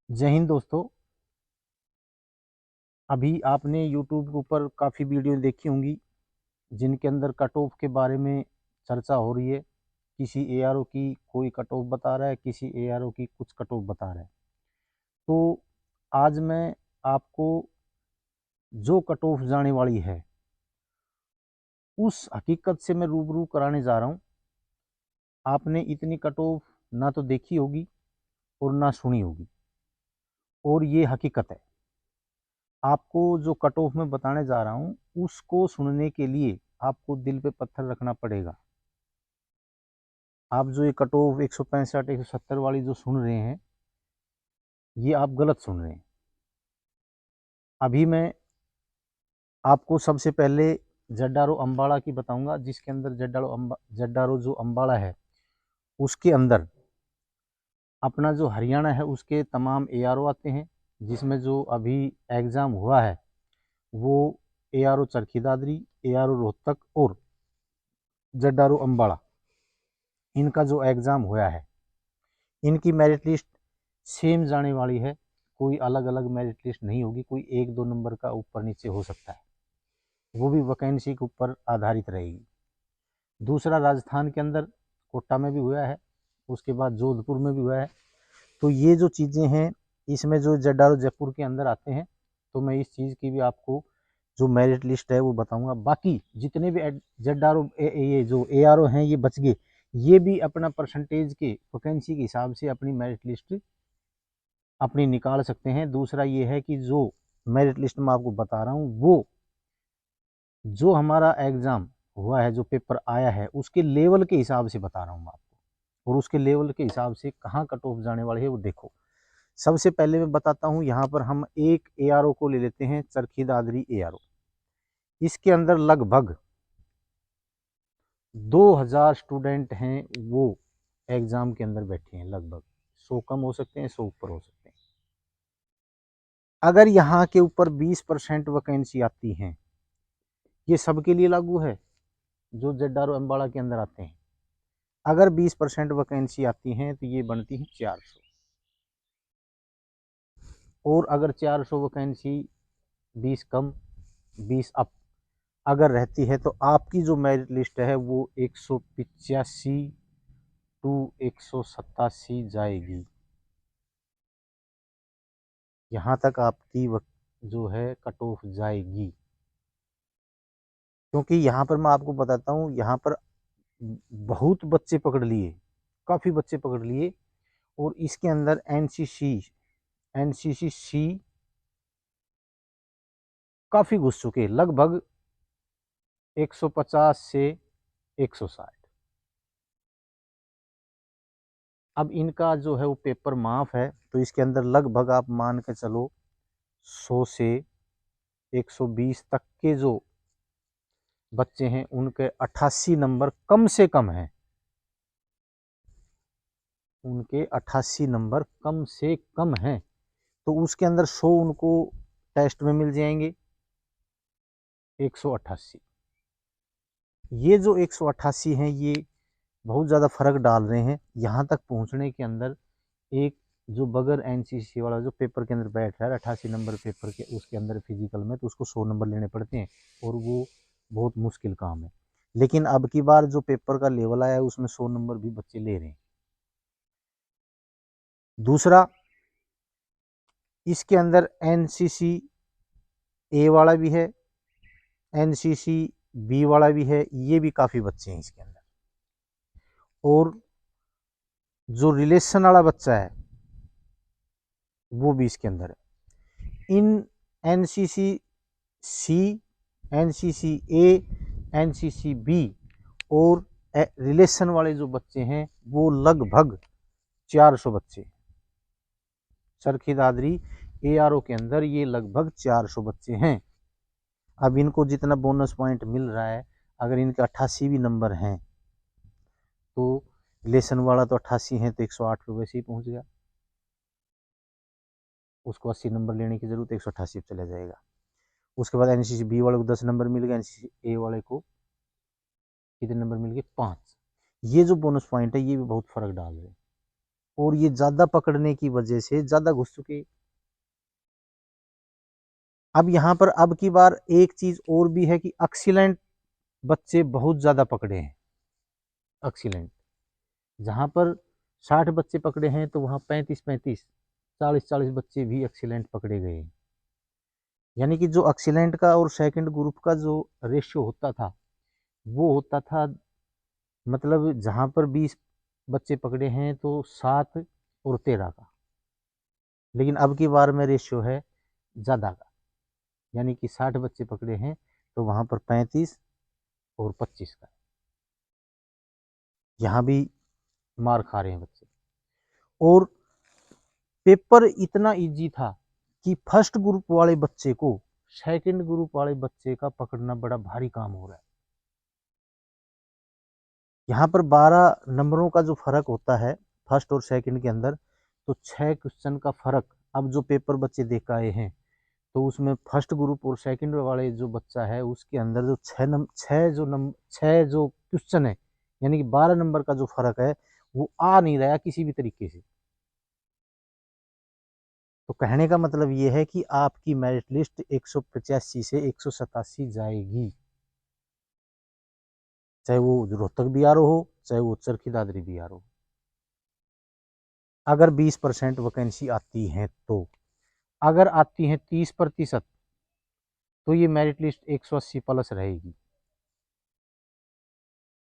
जय हिंद दोस्तों। अभी आपने YouTube के ऊपर काफ़ी वीडियो देखी होंगी जिनके अंदर कट ऑफ के बारे में चर्चा हो रही है। किसी ARO की कोई कट ऑफ बता रहा है, किसी ARO की कुछ कट ऑफ बता रहा है। तो आज मैं आपको जो कट ऑफ जाने वाली है उस हकीकत से मैं रूबरू कराने जा रहा हूँ। आपने इतनी कट ऑफ ना तो देखी होगी और ना सुनी होगी, और ये हकीकत है। आपको जो कट ऑफ मैं बताने जा रहा हूँ उसको सुनने के लिए आपको दिल पे पत्थर रखना पड़ेगा। आप जो ये कट ऑफ 165 170 वाली जो सुन रहे हैं, ये आप गलत सुन रहे हैं। अभी मैं आपको सबसे पहले जड्डारो अम्बाड़ा की बताऊंगा, जिसके अंदर जड्डारो जो अम्बाड़ा है उसके अंदर अपना जो हरियाणा है उसके तमाम ARO आते हैं। जिसमें जो अभी एग्ज़ाम हुआ है वो ARO चरखी दादरी, ARO रोहतक और जड्डारो अम्बाड़ा, इनका जो एग्ज़ाम हुआ है इनकी मेरिट लिस्ट सेम जाने वाली है। कोई अलग अलग मेरिट लिस्ट नहीं होगी, कोई 1-2 नंबर का ऊपर नीचे हो सकता है, वो भी वैकेंसी के ऊपर आधारित रहेगी। दूसरा, राजस्थान के अंदर कोटा में भी हुआ है, उसके बाद जोधपुर में भी हुआ है। तो ये जो चीज़ें हैं इसमें जो जड्डारो जयपुर के अंदर आते हैं, तो मैं इस चीज़ की भी आपको जो मेरिट लिस्ट है वो बताऊंगा। बाकी जितने भी जड्डारो ये जो ARO हैं ये बच गए, ये भी अपना परसेंटेज के वैकेंसी के हिसाब से अपनी मेरिट लिस्ट अपनी निकाल सकते हैं। दूसरा ये है कि जो मेरिट लिस्ट में आपको बता रहा हूँ वो जो हमारा एग्ज़ाम हुआ है, जो पेपर आया है उसके लेवल के हिसाब से बता रहा हूँ मैं आपको, और उसके लेवल के हिसाब से कहाँ कट ऑफ जाने वाले है वो देखो। सबसे पहले मैं बताता हूँ, यहाँ पर हम एक ARO को ले लेते हैं, चरखी दादरी ARO। इसके अंदर लगभग 2000 स्टूडेंट हैं, वो एग्ज़ाम के अंदर बैठे हैं। लगभग 100 कम हो सकते हैं, 100 ऊपर हो सकते हैं। अगर यहाँ के ऊपर 20% वैकेंसी आती हैं, ये सबके लिए लागू है जो जड्डारो अम्बाड़ा के अंदर आते हैं। अगर 20% वैकेंसी आती हैं तो ये बनती है 400, और अगर 400 वैकेंसी 20 कम 20 अप अगर रहती है तो आपकी जो मेरिट लिस्ट है वो 185 टू 187 जाएगी। यहाँ तक आपकी जो है कट ऑफ जाएगी। क्योंकि यहाँ पर मैं आपको बताता हूँ, यहाँ पर बहुत बच्चे पकड़ लिए, काफ़ी बच्चे पकड़ लिए, और इसके अंदर NCC काफ़ी घुस चुके, लगभग 150 से 160। अब इनका जो है वो पेपर माफ है, तो इसके अंदर लगभग आप मान के चलो 100 से 120 तक के जो बच्चे हैं उनके 88 नंबर कम से कम हैं। उनके 88 नंबर कम से कम हैं, तो उसके अंदर 100 उनको टेस्ट में मिल जाएंगे। 188, ये जो 188 हैं ये बहुत ज़्यादा फर्क डाल रहे हैं यहाँ तक पहुँचने के अंदर। एक जो बगैर NCC वाला जो पेपर के अंदर बैठ रहा है 88 नंबर पेपर के, उसके अंदर फिजिकल में, तो उसको 100 नंबर लेने पड़ते हैं, और वो बहुत मुश्किल काम है। लेकिन अब की बार जो पेपर का लेवल आया है उसमें 100 नंबर भी बच्चे ले रहे हैं। दूसरा, इसके अंदर NCC A वाला भी है, NCC B वाला भी है, ये भी काफ़ी बच्चे हैं इसके अंदर। और जो रिलेशन वाला बच्चा है वो भी इसके अंदर है। इन NCC C, NCC A, NCC B और रिलेशन वाले जो बच्चे हैं वो लगभग 400 बच्चे। चरखी दादरी ARO के अंदर ये लगभग 400 बच्चे हैं। अब इनको जितना बोनस पॉइंट मिल रहा है, अगर इनके 88 भी नंबर हैं तो रिलेशन वाला तो 88 है तो 108 पे वैसे ही पहुंच गया, उसको 80 नंबर लेने की जरूरत, 188 पे चला जाएगा। उसके बाद NCC B वाले को 10 नंबर मिल गया, NCC A वाले को कितने नंबर मिल गए, 5। ये जो बोनस पॉइंट है ये भी बहुत फर्क डाल रहे हैं। और ये ज़्यादा पकड़ने की वजह से ज़्यादा घुस चुके। अब यहाँ पर अब की बार एक चीज़ और भी है कि एक्सीलेंट बच्चे बहुत ज़्यादा पकड़े हैं। एक्सीलेंट जहाँ पर 60 बच्चे पकड़े हैं तो वहाँ 35-35, 40-40 बच्चे भी एक्सीलेंट पकड़े गए हैं। यानी कि जो एक्सीलेंट का और सेकंड ग्रुप का जो रेशियो होता था वो होता था, मतलब जहाँ पर 20 बच्चे पकड़े हैं तो 7 और 13 का, लेकिन अब की बार में रेशियो है ज़्यादा का, यानी कि 60 बच्चे पकड़े हैं तो वहाँ पर 35 और 25 का। यहाँ भी मार खा रहे हैं बच्चे। और पेपर इतना इजी था कि फर्स्ट ग्रुप वाले बच्चे को सेकंड ग्रुप वाले बच्चे का पकड़ना बड़ा भारी काम हो रहा है। यहाँ पर 12 नंबरों का जो फर्क होता है फर्स्ट और सेकंड के अंदर, तो 6 क्वेश्चन का फर्क अब जो पेपर बच्चे देख आए हैं तो उसमें फर्स्ट ग्रुप और सेकंड वाले जो बच्चा है उसके अंदर जो 6 जो क्वेश्चन है, यानी कि 12 नंबर का जो फर्क है वो आ नहीं रहा किसी भी तरीके से। तो कहने का मतलब ये है कि आपकी मेरिट लिस्ट 185 से 187 जाएगी, चाहे वो रोहतक बीआरओ हो चाहे वो चरखी दादरी बीआरओ हो, अगर 20% वैकेंसी आती है तो। अगर आती है 30% तो ये मेरिट लिस्ट 180 प्लस रहेगी।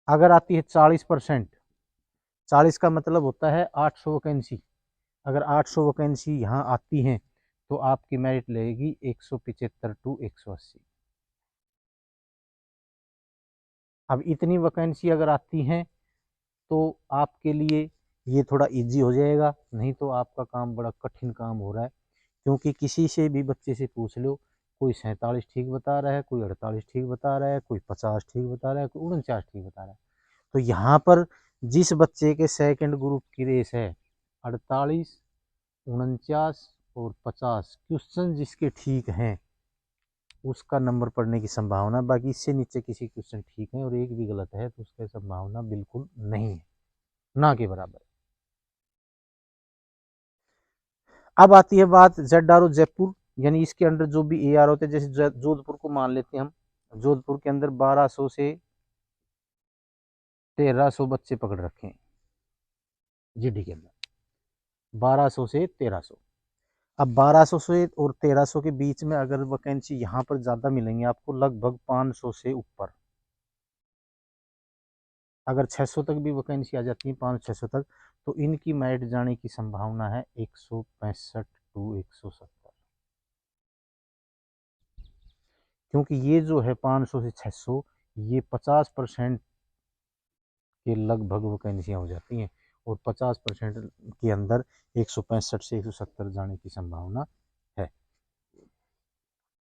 अगर आती है 40%, 40 का मतलब होता है 800 वैकेंसी, अगर 800 वैकेंसी यहाँ आती हैं तो आपकी मेरिट लगेगी 175 टू 180। अब इतनी वैकेंसी अगर आती हैं तो आपके लिए ये थोड़ा इजी हो जाएगा, नहीं तो आपका काम बड़ा कठिन काम हो रहा है। क्योंकि किसी से भी बच्चे से पूछ लो, कोई 47 ठीक बता रहा है, कोई 48 ठीक बता रहा है, कोई 50 ठीक बता रहा है, कोई 49 ठीक बता रहा है। तो यहाँ पर जिस बच्चे के सेकंड ग्रुप की रेस है 48, 49 और 50 क्वेश्चन जिसके ठीक हैं उसका नंबर पड़ने की संभावना, बाकी इससे नीचे किसी क्वेश्चन ठीक है और एक भी गलत है तो उसकी संभावना बिल्कुल नहीं है, ना के बराबर। अब आती है बात ZRO जयपुर, यानी इसके अंदर जो भी AR होते हैं, जैसे जोधपुर को मान लेते हैं हम, जोधपुर के अंदर 1200 से 1300 बच्चे पकड़ रखे हैं GD के अंदर, 1200 से 1300। अब 1200 से और 1300 के बीच में अगर वैकेंसी यहाँ पर ज़्यादा मिलेंगी आपको, लगभग 500 से ऊपर। अगर 600 तक भी वैकेंसी आ जाती है, 500-600 तक, तो इनकी मेरिट जाने की संभावना है 165 टू 170। क्योंकि ये जो है 500 से 600, ये 50% के लगभग वैकेंसियाँ हो जाती हैं और 50% के अंदर 165 से 170 जाने की संभावना है।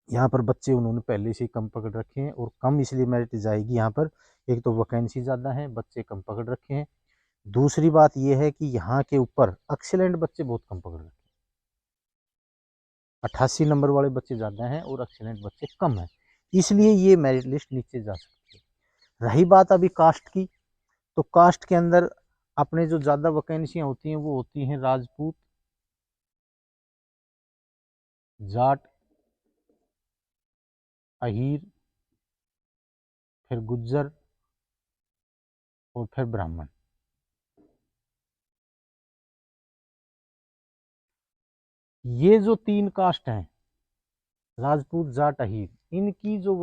यहाँ पर बच्चे उन्होंने पहले से ही कम पकड़ रखे हैं और कम इसलिए मेरिट जाएगी यहाँ पर, एक तो वैकेंसी ज़्यादा है, बच्चे कम पकड़ रखे हैं। दूसरी बात यह है कि यहाँ के ऊपर एक्सीलेंट बच्चे बहुत कम पकड़ रखे हैं, 88 नंबर वाले बच्चे ज़्यादा हैं और एक्सीलेंट बच्चे कम हैं, इसलिए ये मेरिट लिस्ट नीचे जा सकती है। रही बात अभी कास्ट की, तो कास्ट के अंदर अपने जो ज़्यादा वैकेंसियाँ होती हैं वो होती हैं राजपूत, जाट, अहीर, फिर गुज्जर और फिर ब्राह्मण। ये जो 3 कास्ट हैं, राजपूत, जाट, अहीर, इनकी जो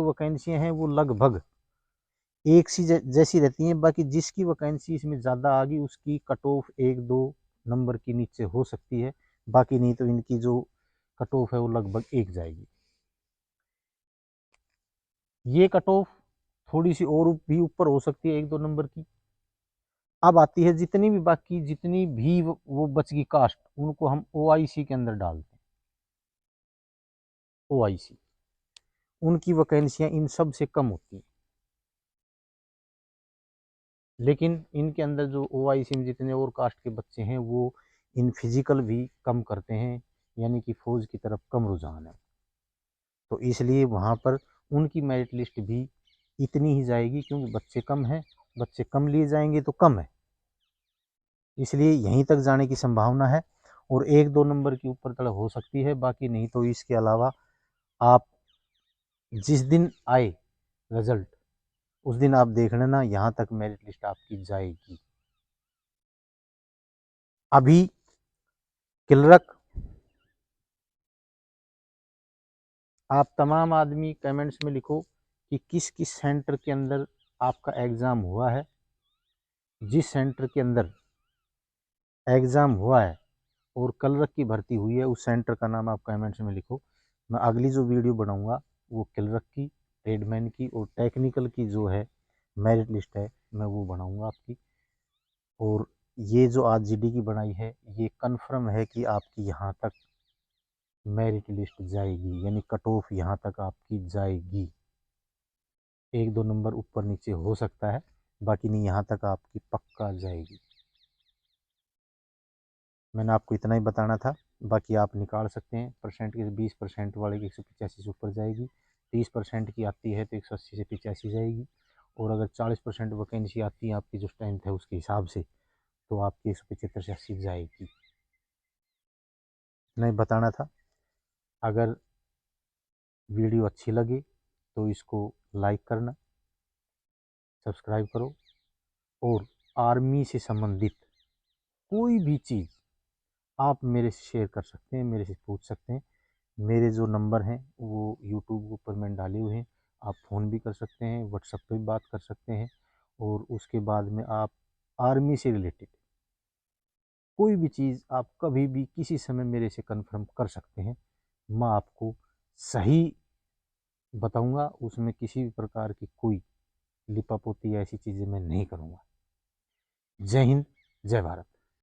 वैकेंसियाँ हैं वो लगभग एक सी जैसी रहती हैं। बाकी जिसकी वैकेंसी इसमें ज़्यादा आ गई उसकी कट ऑफ 1-2 नंबर की नीचे हो सकती है, बाकी नहीं तो इनकी जो कट ऑफ है वो लगभग 1 जाएगी। ये कट ऑफ थोड़ी सी और भी ऊपर हो सकती है 1-2 नंबर की। अब आती है जितनी भी बाकी जितनी भी वो बच गई कास्ट, उनको हम OIC के अंदर डालते हैं। OIC उनकी वैकेंसियां इन सब से कम होती हैं, लेकिन इनके अंदर जो OIC में जितने और कास्ट के बच्चे हैं वो इन फिजिकल भी कम करते हैं, यानी कि फौज की तरफ कम रुझान है, तो इसलिए वहाँ पर उनकी मेरिट लिस्ट भी इतनी ही जाएगी, क्योंकि बच्चे कम हैं, बच्चे कम लिए जाएंगे तो कम है। इसलिए यहीं तक जाने की संभावना है और 1-2 नंबर की ऊपर तक हो सकती है, बाकी नहीं तो इसके अलावा आप जिस दिन आए रिजल्ट उस दिन आप देख लेना, यहाँ तक मेरिट लिस्ट आपकी जाएगी। अभी क्लर्क आप तमाम आदमी कमेंट्स में लिखो कि किस किस सेंटर के अंदर आपका एग्ज़ाम हुआ है। जिस सेंटर के अंदर एग्ज़ाम हुआ है और क्लर्क की भर्ती हुई है उस सेंटर का नाम आप कमेंट्स में लिखो। मैं अगली जो वीडियो बनाऊंगा वो क्लर्क की, ट्रेडमैन की और टेक्निकल की जो है मेरिट लिस्ट है मैं वो बनाऊंगा आपकी। और ये जो आज जीडी की बनाई है ये कन्फर्म है कि आपकी यहाँ तक मेरिट लिस्ट जाएगी, यानी कट ऑफ यहाँ तक आपकी जाएगी। 1-2 नंबर ऊपर नीचे हो सकता है, बाकी नहीं, यहाँ तक आपकी पक्का जाएगी। मैंने आपको इतना ही बताना था, बाकी आप निकाल सकते हैं। परसेंट के 20% वाले की 185 से ऊपर जाएगी, 30% की आती है तो 180 से 85 जाएगी, और अगर 40% वैकेंसी आती है आपकी जो स्ट्रेंथ है उसके हिसाब से तो आपकी 175 से 80 जाएगी। नहीं बताना था। अगर वीडियो अच्छी लगे तो इसको लाइक करना, सब्सक्राइब करो, और आर्मी से संबंधित कोई भी चीज़ आप मेरे से शेयर कर सकते हैं, मेरे से पूछ सकते हैं। मेरे जो नंबर हैं वो यूट्यूब के ऊपर मैंने डाले हुए हैं, आप फ़ोन भी कर सकते हैं, व्हाट्सएप पे भी बात कर सकते हैं, और उसके बाद में आप आर्मी से रिलेटेड कोई भी चीज़ आप कभी भी किसी समय मेरे से कंफर्म कर सकते हैं। मैं आपको सही बताऊंगा, उसमें किसी भी प्रकार की कोई लिपापोती ऐसी चीज़ें मैं नहीं करूँगा। जय हिंद, जय भारत।